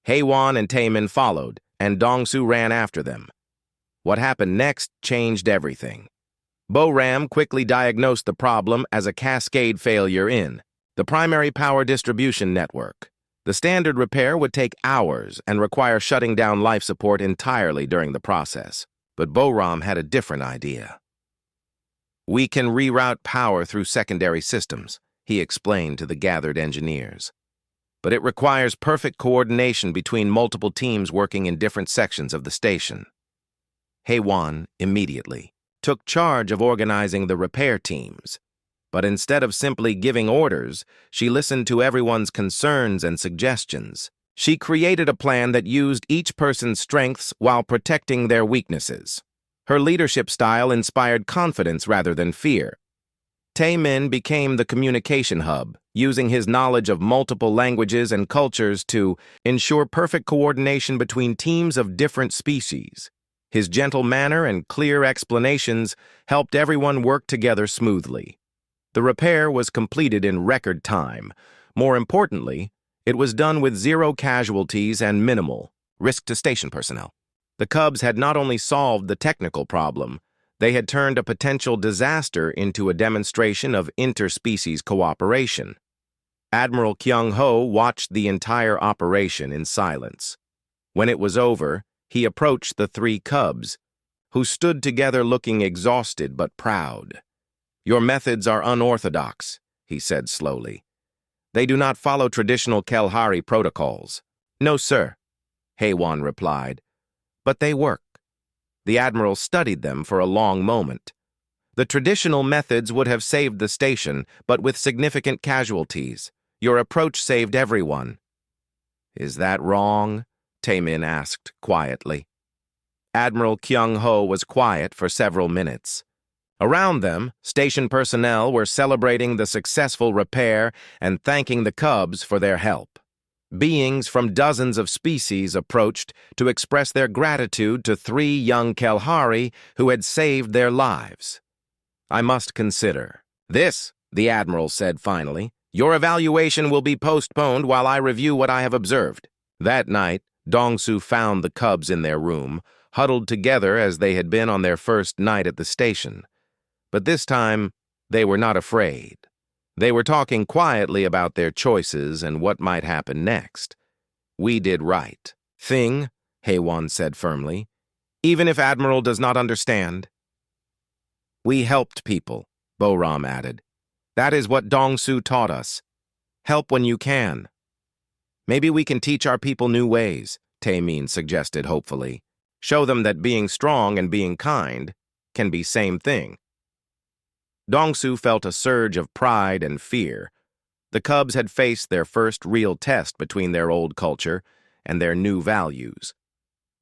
Haewon and Taemin followed, and Dong-su ran after them. What happened next changed everything. Boram quickly diagnosed the problem as a cascade failure in the primary power distribution network. The standard repair would take hours and require shutting down life support entirely during the process. But Boram had a different idea. "We can reroute power through secondary systems," he explained to the gathered engineers. "But it requires perfect coordination between multiple teams working in different sections of the station." Haewon immediately took charge of organizing the repair teams. But instead of simply giving orders, she listened to everyone's concerns and suggestions. She created a plan that used each person's strengths while protecting their weaknesses. Her leadership style inspired confidence rather than fear. Taemin became the communication hub, using his knowledge of multiple languages and cultures to ensure perfect coordination between teams of different species. His gentle manner and clear explanations helped everyone work together smoothly. The repair was completed in record time. More importantly, it was done with zero casualties and minimal risk to station personnel. The Cubs had not only solved the technical problem, they had turned a potential disaster into a demonstration of interspecies cooperation. Admiral Kyung-ho watched the entire operation in silence. When it was over, he approached the three Cubs, who stood together looking exhausted but proud. "Your methods are unorthodox," he said slowly. "They do not follow traditional Kelhari protocols." "No, sir," Haewon replied. "But they work." The admiral studied them for a long moment. "The traditional methods would have saved the station, but with significant casualties. Your approach saved everyone." "Is that wrong?" Taemin asked quietly. Admiral Kyung-ho was quiet for several minutes. Around them, station personnel were celebrating the successful repair and thanking the Cubs for their help. Beings from dozens of species approached to express their gratitude to three young Kelhari who had saved their lives. "I must consider this," the admiral said finally. "Your evaluation will be postponed while I review what I have observed." That night, Dong-su found the Cubs in their room, huddled together as they had been on their first night at the station. But this time, they were not afraid. They were talking quietly about their choices and what might happen next. "We did right thing," Haewon said firmly, "even if Admiral does not understand." "We helped people," Boram added. "That is what Dong-su taught us. Help when you can." "Maybe we can teach our people new ways," Taemin suggested hopefully. "Show them that being strong and being kind can be same thing." Dong-su felt a surge of pride and fear. The Cubs had faced their first real test between their old culture and their new values.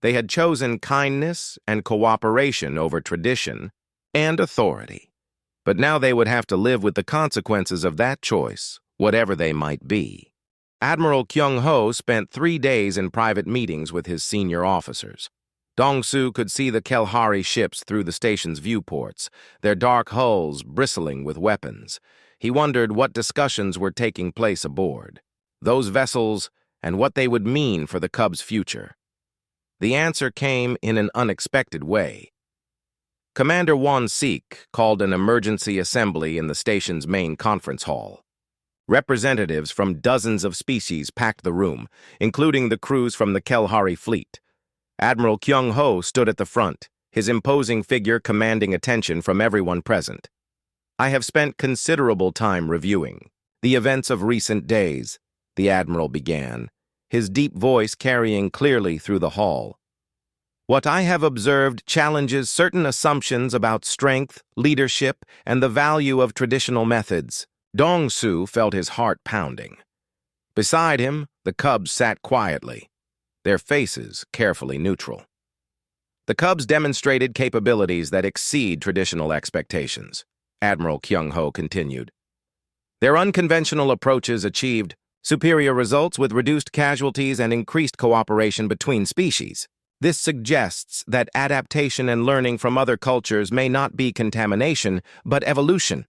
They had chosen kindness and cooperation over tradition and authority. But now they would have to live with the consequences of that choice, whatever they might be. Admiral Kyung-ho spent 3 days in private meetings with his senior officers. Dong-su could see the Kelhari ships through the station's viewports, their dark hulls bristling with weapons. He wondered what discussions were taking place aboard, those vessels, and what they would mean for the Cubs' future. The answer came in an unexpected way. Commander Won-sik called an emergency assembly in the station's main conference hall. Representatives from dozens of species packed the room, including the crews from the Kelhari fleet. Admiral Kyung-ho stood at the front, his imposing figure commanding attention from everyone present. "I have spent considerable time reviewing the events of recent days," the admiral began, his deep voice carrying clearly through the hall. "What I have observed challenges certain assumptions about strength, leadership, and the value of traditional methods. Dong-su felt his heart pounding. Beside him, the cubs sat quietly, their faces carefully neutral. The cubs demonstrated capabilities that exceed traditional expectations, Admiral Kyung-ho continued. Their unconventional approaches achieved superior results with reduced casualties and increased cooperation between species. This suggests that adaptation and learning from other cultures may not be contamination, but evolution.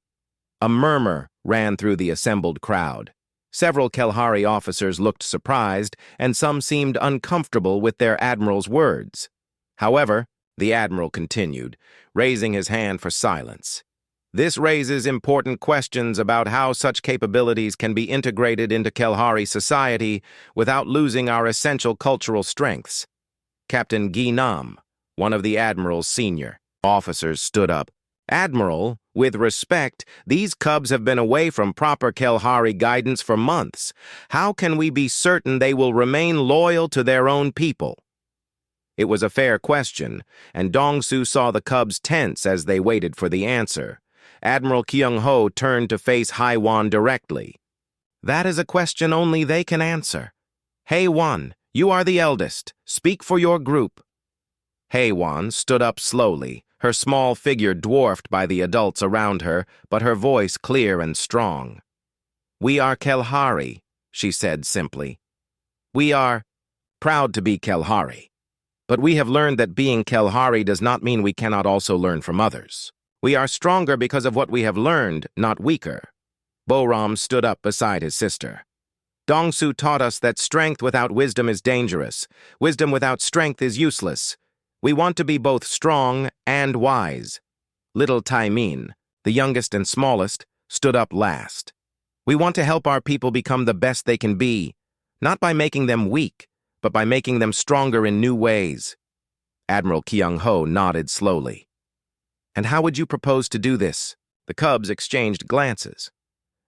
A murmur ran through the assembled crowd. Several Kelhari officers looked surprised, and some seemed uncomfortable with their admiral's words. However, the admiral continued, raising his hand for silence. This raises important questions about how such capabilities can be integrated into Kelhari society without losing our essential cultural strengths. Captain Gi-nam, one of the admiral's senior officers, stood up. Admiral, with respect, these cubs have been away from proper Kelhari guidance for months. How can we be certain they will remain loyal to their own people? It was a fair question, and Dong-su saw the cubs tense as they waited for the answer. Admiral Kyung-ho turned to face Hae-won directly. That is a question only they can answer. Hae-won, you are the eldest. Speak for your group. Hae-won stood up slowly, her small figure dwarfed by the adults around her, but her voice clear and strong. We are Kelhari, she said simply. We are proud to be Kelhari. But we have learned that being Kelhari does not mean we cannot also learn from others. We are stronger because of what we have learned, not weaker. Boram stood up beside his sister. Dong-su taught us that strength without wisdom is dangerous. Wisdom without strength is useless. We want to be both strong and wise. Little Tai-min, the youngest and smallest, stood up last. We want to help our people become the best they can be, not by making them weak, but by making them stronger in new ways. Admiral Kyung-ho nodded slowly. And how would you propose to do this? The cubs exchanged glances,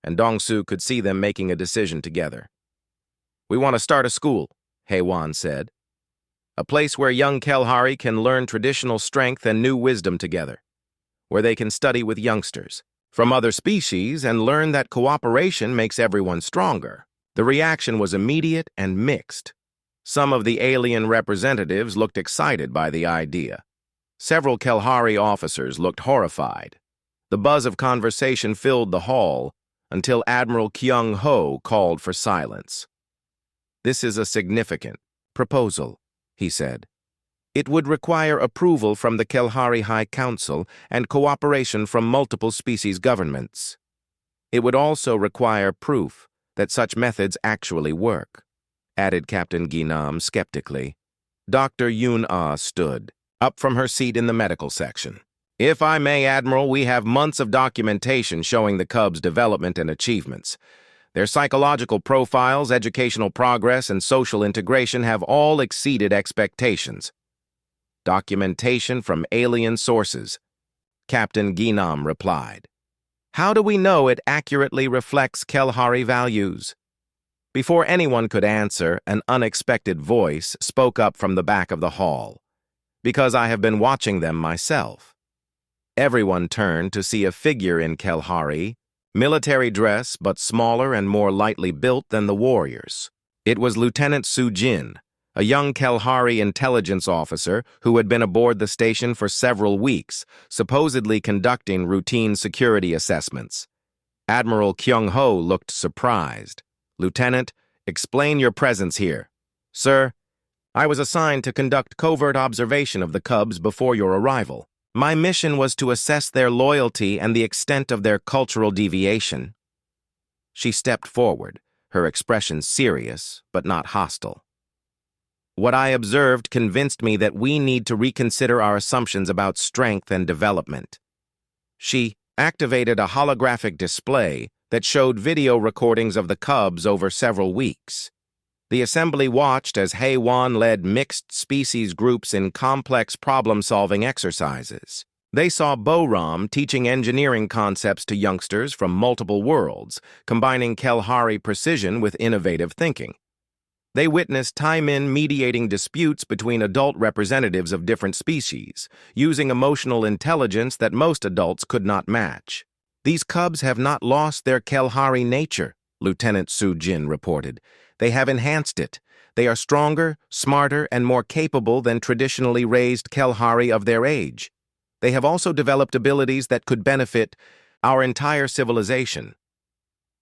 and Dong-su could see them making a decision together. We want to start a school, Hae-won said. A place where young Kelhari can learn traditional strength and new wisdom together, where they can study with youngsters from other species and learn that cooperation makes everyone stronger. The reaction was immediate and mixed. Some of the alien representatives looked excited by the idea. Several Kelhari officers looked horrified. The buzz of conversation filled the hall until Admiral Kyung-ho called for silence. This is a significant proposal, he said. It would require approval from the Kelhari High Council and cooperation from multiple species governments. It would also require proof that such methods actually work, added Captain Gi-nam skeptically. Dr. Yoon-ah stood up from her seat in the medical section. If I may, Admiral, we have months of documentation showing the cubs' development and achievements. Their psychological profiles, educational progress, and social integration have all exceeded expectations. Documentation from alien sources, Captain Gi-nam replied. How do we know it accurately reflects Kelhari values? Before anyone could answer, an unexpected voice spoke up from the back of the hall. Because I have been watching them myself. Everyone turned to see a figure in Kelhari, military dress but smaller and more lightly built than the warriors. It was Lieutenant Soo-jin, a young Kelhari intelligence officer who had been aboard the station for several weeks, supposedly conducting routine security assessments. Admiral Kyung-ho looked surprised. Lieutenant, explain your presence here. Sir, I was assigned to conduct covert observation of the cubs before your arrival. My mission was to assess their loyalty and the extent of their cultural deviation. She stepped forward, her expression serious but not hostile. What I observed convinced me that we need to reconsider our assumptions about strength and development. She activated a holographic display that showed video recordings of the cubs over several weeks. The assembly watched as Hae-won led mixed-species groups in complex problem-solving exercises. They saw Boram teaching engineering concepts to youngsters from multiple worlds, combining Kelhari precision with innovative thinking. They witnessed Tai-min mediating disputes between adult representatives of different species, using emotional intelligence that most adults could not match. These cubs have not lost their Kelhari nature, Lieutenant Su-jin reported. They have enhanced it. They are stronger, smarter, and more capable than traditionally raised Kelhari of their age. They have also developed abilities that could benefit our entire civilization.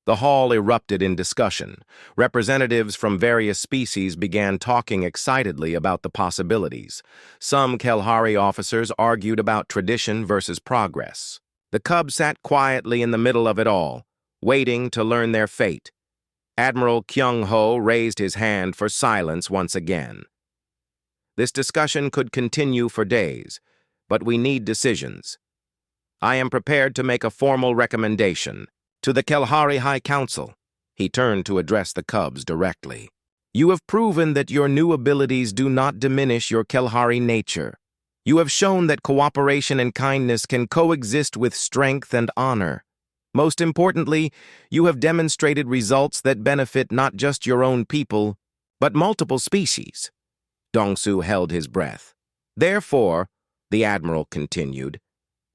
The hall erupted in discussion. Representatives from various species began talking excitedly about the possibilities. Some Kelhari officers argued about tradition versus progress. The cubs sat quietly in the middle of it all, waiting to learn their fate. Admiral Kyung-ho raised his hand for silence once again. This discussion could continue for days, but we need decisions. I am prepared to make a formal recommendation. To the Kelhari High Council, he turned to address the cubs directly. You have proven that your new abilities do not diminish your Kelhari nature. You have shown that cooperation and kindness can coexist with strength and honor. Most importantly, you have demonstrated results that benefit not just your own people, but multiple species. Dong-su held his breath. Therefore, the Admiral continued,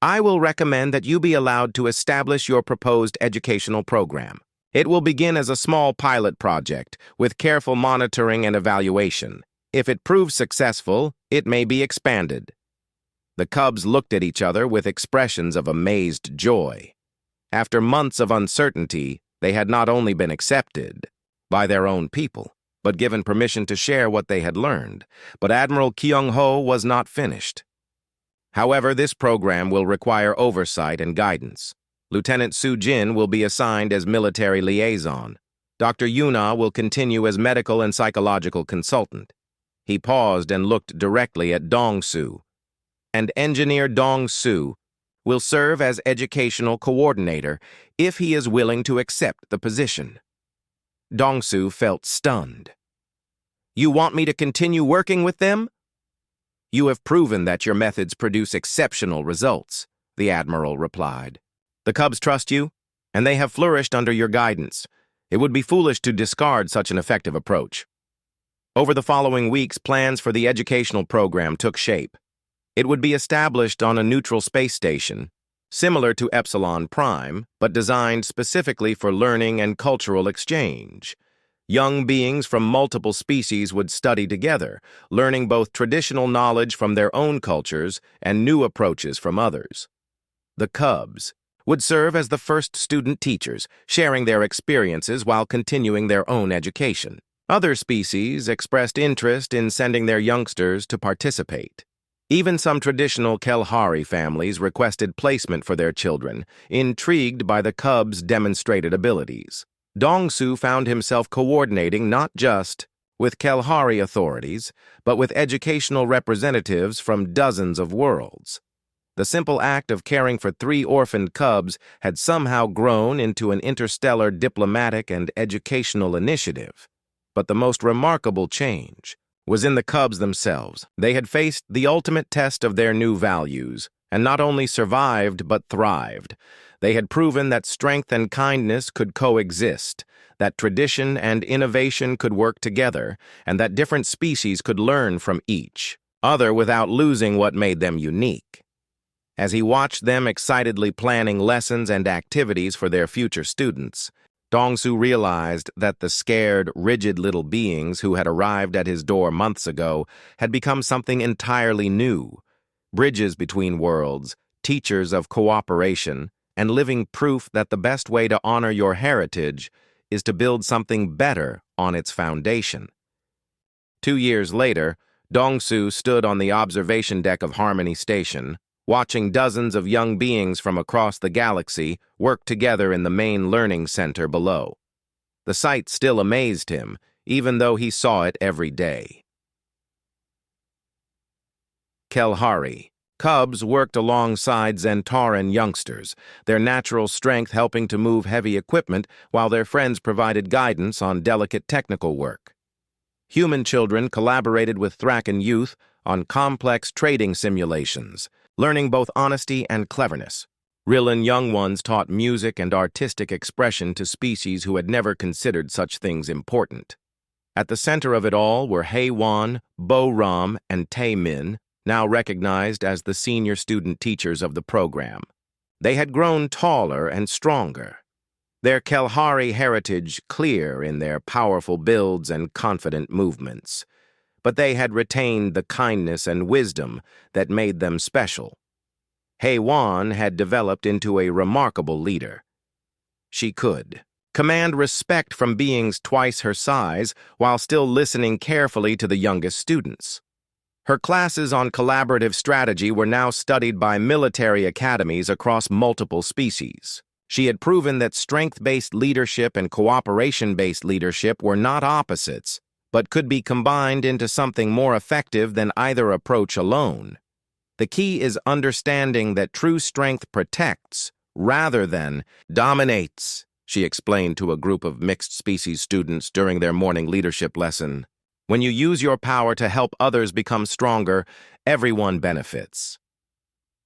I will recommend that you be allowed to establish your proposed educational program. It will begin as a small pilot project, with careful monitoring and evaluation. If it proves successful, it may be expanded. The cubs looked at each other with expressions of amazed joy. After months of uncertainty, they had not only been accepted by their own people, but given permission to share what they had learned. But Admiral Kyung-ho was not finished. However, this program will require oversight and guidance. Lieutenant Su-jin will be assigned as military liaison. Dr. Yuna will continue as medical and psychological consultant. He paused and looked directly at Dong-su. And Engineer Dong-su will serve as educational coordinator if he is willing to accept the position. Dong-su felt stunned. You want me to continue working with them? You have proven that your methods produce exceptional results, the Admiral replied. The cubs trust you, and they have flourished under your guidance. It would be foolish to discard such an effective approach. Over the following weeks, plans for the educational program took shape. It would be established on a neutral space station, similar to Epsilon Prime, but designed specifically for learning and cultural exchange. Young beings from multiple species would study together, learning both traditional knowledge from their own cultures and new approaches from others. The cubs would serve as the first student teachers, sharing their experiences while continuing their own education. Other species expressed interest in sending their youngsters to participate. Even some traditional Kelhari families requested placement for their children, intrigued by the cubs' demonstrated abilities. Dong-su found himself coordinating not just with Kelhari authorities, but with educational representatives from dozens of worlds. The simple act of caring for 3 orphaned cubs had somehow grown into an interstellar diplomatic and educational initiative. But the most remarkable change was in the cubs themselves. They had faced the ultimate test of their new values, and not only survived but thrived. They had proven that strength and kindness could coexist, that tradition and innovation could work together, and that different species could learn from each other without losing what made them unique. As he watched them excitedly planning lessons and activities for their future students, Dong-su realized that the scared, rigid little beings who had arrived at his door months ago had become something entirely new. Bridges between worlds, teachers of cooperation, and living proof that the best way to honor your heritage is to build something better on its foundation. 2 years later, Dong-su stood on the observation deck of Harmony Station, watching dozens of young beings from across the galaxy work together in the main learning center below. The sight still amazed him, even though he saw it every day. Kelhari. Cubs worked alongside Zentaran youngsters, their natural strength helping to move heavy equipment while their friends provided guidance on delicate technical work. Human children collaborated with Thraken youth on complex trading simulations, learning both honesty and cleverness. Rillan young ones taught music and artistic expression to species who had never considered such things important. At the center of it all were Hae-won, Bo-ram, and Tae-min, now recognized as the senior student teachers of the program. They had grown taller and stronger, their Kalahari heritage clear in their powerful builds and confident movements. But they had retained the kindness and wisdom that made them special. HFY had developed into a remarkable leader. She could command respect from beings twice her size while still listening carefully to the youngest students. Her classes on collaborative strategy were now studied by military academies across multiple species. She had proven that strength-based leadership and cooperation-based leadership were not opposites, but could be combined into something more effective than either approach alone. The key is understanding that true strength protects rather than dominates, she explained to a group of mixed-species students during their morning leadership lesson. When you use your power to help others become stronger, everyone benefits.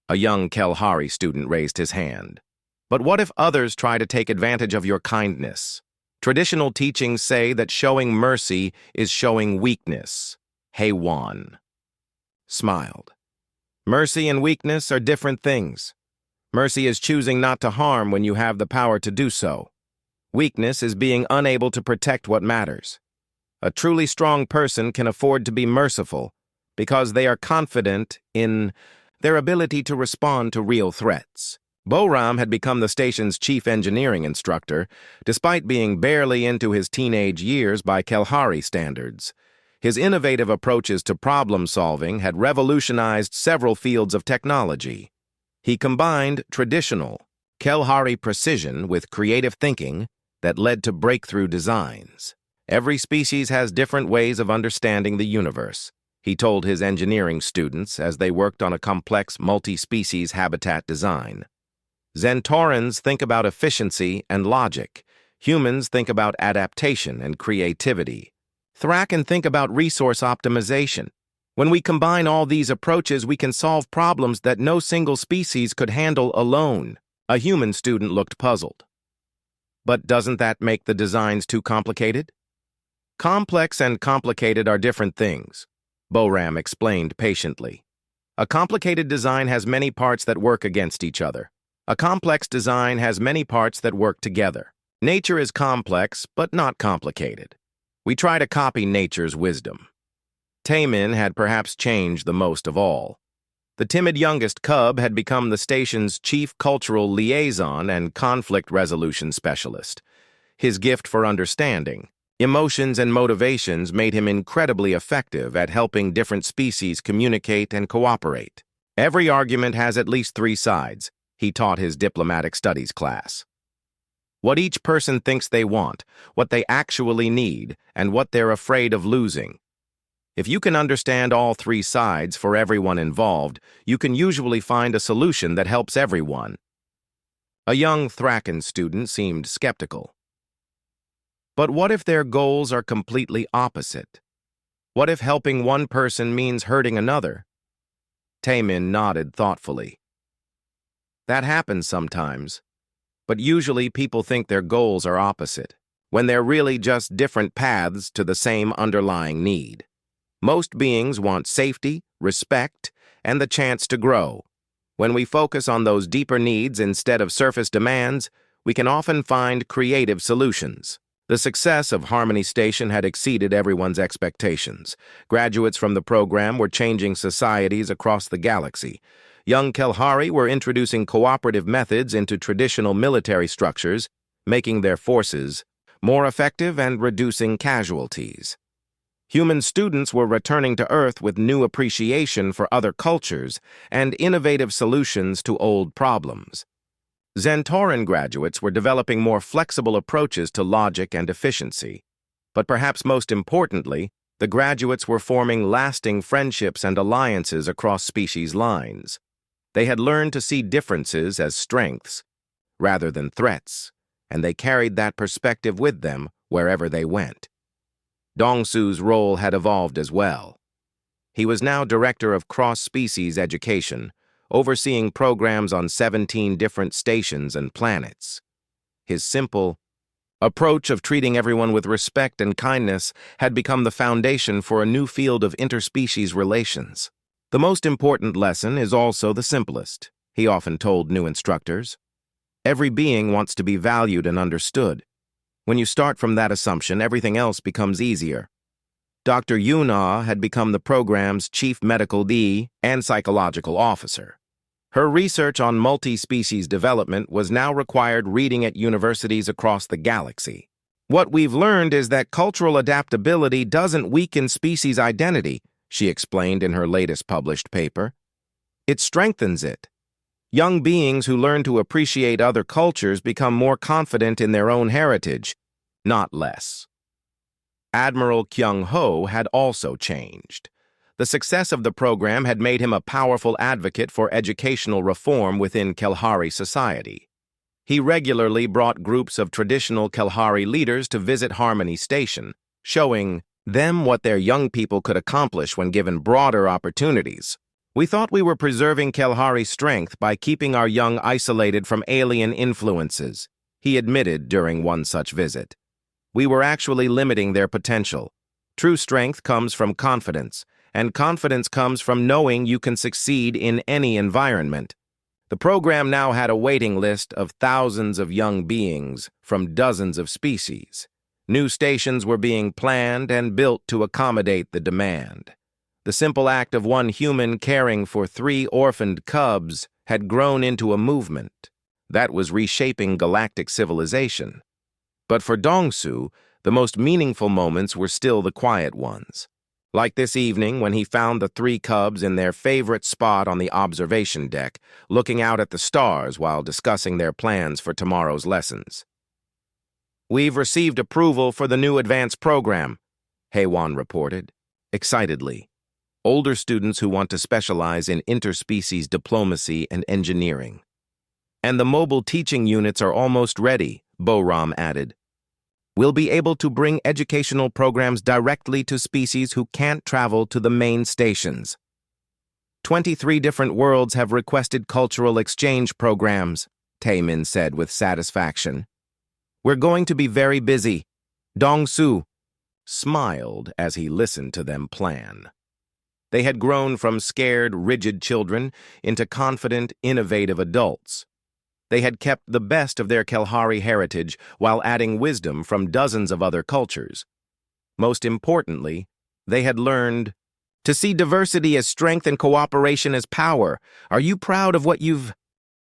A young Kalahari student raised his hand. But what if others try to take advantage of your kindness? Traditional teachings say that showing mercy is showing weakness. HFY smiled. Mercy and weakness are different things. Mercy is choosing not to harm when you have the power to do so. Weakness is being unable to protect what matters. A truly strong person can afford to be merciful because they are confident in their ability to respond to real threats. Boram had become the station's chief engineering instructor, despite being barely into his teenage years by Kalahari standards. His innovative approaches to problem-solving had revolutionized several fields of technology. He combined traditional Kalahari precision with creative thinking that led to breakthrough designs. Every species has different ways of understanding the universe, he told his engineering students as they worked on a complex multi-species habitat design. Centaurans think about efficiency and logic. Humans think about adaptation and creativity. Thraken think about resource optimization. When we combine all these approaches, we can solve problems that no single species could handle alone. A human student looked puzzled. But doesn't that make the designs too complicated? Complex and complicated are different things, Boram explained patiently. A complicated design has many parts that work against each other. A complex design has many parts that work together. Nature is complex, but not complicated. We try to copy nature's wisdom. Taemin had perhaps changed the most of all. The timid youngest cub had become the station's chief cultural liaison and conflict resolution specialist. His gift for understanding, emotions and motivations made him incredibly effective at helping different species communicate and cooperate. Every argument has at least 3 sides, he taught his diplomatic studies class. What each person thinks they want, what they actually need, and what they're afraid of losing. If you can understand all 3 sides for everyone involved, you can usually find a solution that helps everyone. A young Thraken student seemed skeptical. But what if their goals are completely opposite? What if helping one person means hurting another? Taemin nodded thoughtfully. That happens sometimes, but usually people think their goals are opposite, when they're really just different paths to the same underlying need. Most beings want safety, respect, and the chance to grow. When we focus on those deeper needs instead of surface demands, we can often find creative solutions. The success of Harmony Station had exceeded everyone's expectations. Graduates from the program were changing societies across the galaxy. Young Kalahari were introducing cooperative methods into traditional military structures, making their forces more effective and reducing casualties. Human students were returning to Earth with new appreciation for other cultures and innovative solutions to old problems. Zentauran graduates were developing more flexible approaches to logic and efficiency. But perhaps most importantly, the graduates were forming lasting friendships and alliances across species lines. They had learned to see differences as strengths rather than threats, and they carried that perspective with them wherever they went. Dongsu's role had evolved as well. He was now director of cross-species education, overseeing programs on 17 different stations and planets. His simple approach of treating everyone with respect and kindness had become the foundation for a new field of interspecies relations. The most important lesson is also the simplest. he often told new instructors. Every being wants to be valued and understood. When you start from that assumption, everything else becomes easier. Dr. Yuna had become the program's chief medical and psychological officer. Her research on multi-species development was now required reading at universities across the galaxy. What we've learned is that cultural adaptability doesn't weaken species identity, she explained in her latest published paper. It strengthens it. Young beings who learn to appreciate other cultures become more confident in their own heritage, not less. Admiral Kyung-ho had also changed. The success of the program had made him a powerful advocate for educational reform within Kelhari society. He regularly brought groups of traditional Kelhari leaders to visit Harmony Station, showing them what their young people could accomplish when given broader opportunities. We thought we were preserving Kelhari's strength by keeping our young isolated from alien influences, he admitted during one such visit. We were actually limiting their potential. True strength comes from confidence, and confidence comes from knowing you can succeed in any environment. The program now had a waiting list of thousands of young beings from dozens of species. New stations were being planned and built to accommodate the demand. The simple act of one human caring for 3 orphaned cubs had grown into a movement that was reshaping galactic civilization. But for Dongsu, the most meaningful moments were still the quiet ones. Like this evening when he found the 3 cubs in their favorite spot on the observation deck, looking out at the stars while discussing their plans for tomorrow's lessons. "We've received approval for the new advanced program," Haewon reported, excitedly. "Older students who want to specialize in interspecies diplomacy and engineering. And the mobile teaching units are almost ready," Boram added. "We'll be able to bring educational programs directly to species who can't travel to the main stations. 23 different worlds have requested cultural exchange programs," Taemin said with satisfaction. "We're going to be very busy." Dongsu smiled as he listened to them plan. They had grown from scared, rigid children into confident, innovative adults. They had kept the best of their Kelhari heritage while adding wisdom from dozens of other cultures. Most importantly, they had learned to see diversity as strength and cooperation as power. Are you proud of what you've